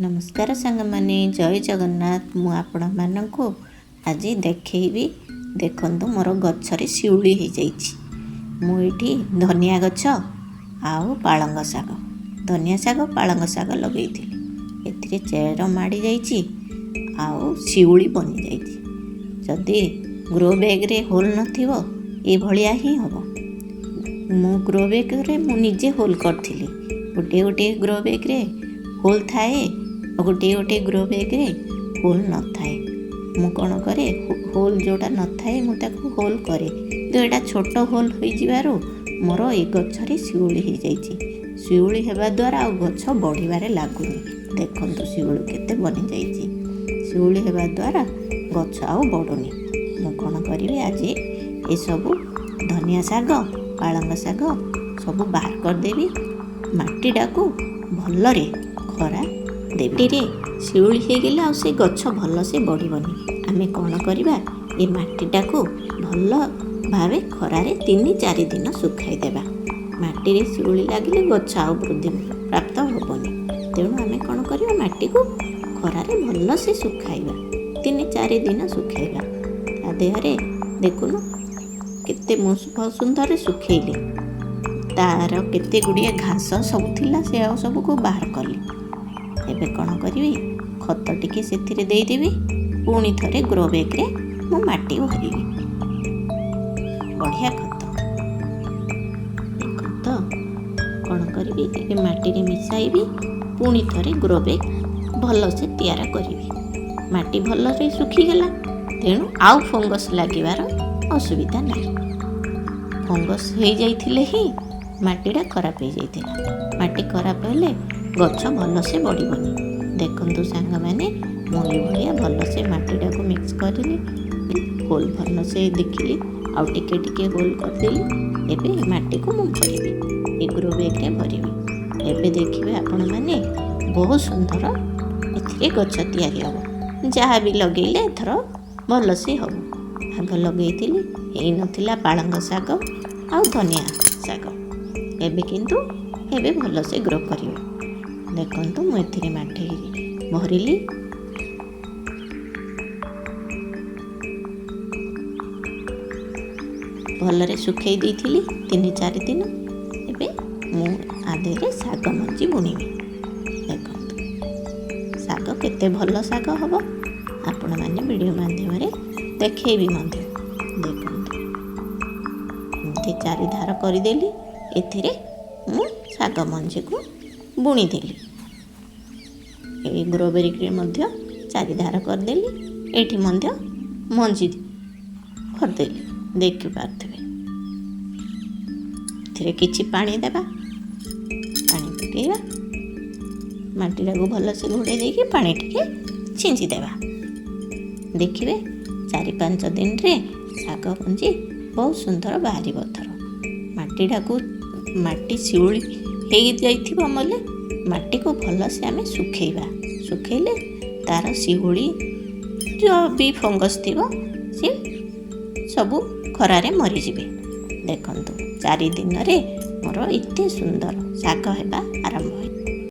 नमस्कार सांगमाने जय जगन्नाथ। मु आपण मानक आज देखी देखु मोर गचरे शिउली हो जाइए। मुझे धनिया गछ आउ पालंग शाग धनिया शाग पालंग शाग लगे ए चेर माड़ी जाइए आउ शिउली बनी जाइए। जदि ग्रो बैग रे होल नथिबो ए भलिया ही हम मु ग्रो बैग रे मु निजे होल करथिली। गोटे गोटे ग्रो बैग रे होल थाए गोटे गोटे ग्रो बैग रे होल न थाए। मु कौन करे होल जोटा न थाए मु ताको होल करे तो यहाँ छोट होल हो जिबारु मोर ए गछरे शिउली हो जाइए। शिउली हेबा द्वारा आ गछ बढ़िबारे लागुनी। देखंतु शिउली केते बनी जाइए। शिउली हेबा द्वारा गछ आउ बढ़ुनी। मु कौन करी आज ए सबु धनिया शाग पालंग शाग सब बाहर करदेवी। माटीटा को भलरे खरा देवी रे शिउली हो गले आ से गछ भल से बढ़िबनी। आमे कौन करबा ए माटीटा को भल भावे खरारे 3-4 दिन सुखाई देबा। माटी रे शिउली लागले गछ आउ वृद्धि प्राप्त होबनी। तेणु आमे कौन करबा माटी को खरारे भल से सुखाइबा। 3-4 दिन सुखाइबा। ता देहरे देखुन केते सुंदर सुखेइले। तार केते गुड़िए घास सब थिला से आ सब को बाहर कली। एबे कौन करी खत टिके से देदेवी। पुणी थरे ग्रो बैग रे मु माटी भरी बढ़िया खत कौन करी ए माटी रे मिसाइबी। पुणी थरे ग्रो बैग भल से तैयार करी। माटी भल से सुखी गला तेणु आउ फंगस लागिबार असुविधा नहीं। फंगस हो जाइथिले ही माटीटा खराब हो जाइथिला। माटी खराब हेले गछ भल से बढ़िबनी। देखंतु सांग माने मु भलिया भल से माटीटा को मिक्स करली। होल भल से देखिली आउ टिके टिके होल करदेली। एबे माटी को मु भरिबी ए ग्रो बैग रे भरिबी। एबे देखिबे आपण माने बहुत सुंदर एथिरे गछ तैयारी हो। जहाँ भी लगेले एथर भल से हम आग लगेइथिली एई नथिला पालंग शाग आउ धनिया शाग। एबे किंतु एबे भल से ग्रो करियो। देखंतु मु एथिरे माटी भरिली। भलरे सुखई देइथिली 3-4 दिन। एबे मु आदेरे शाग मंजी बुणीबी। देखंतु शाग केते भल शाग हबो आपण माने वीडियो माध्यम रे देखैबी मंदी। देखंतु एते 4 धार करि देली। एथिरे मु शाग मंजी को बुणी देली। ए ग्रो बैग रे मध्य 4 धार करदेली। एठी मध्य मंजी भरदेली। देखि पारथिबे एथिरे किछि पानी देबा। पानी पकेइबा। माटीटा को भल से घोड़े देके पानी टिके छिंची देबा। देखिबे 4-5 दिन रे शाग मंजी बहुत सुंदर बाहरी थर। माटीटा को माटी शिउली हो जाइथिबो मले माटी को भल से आमे सुखेइबा। सुखेइले तार शिउली जो भी फंगस थिबो से सबु खरारे मरी जिवे। देखंतु 4 दिन रे मोर एते सुंदर शाग हेबा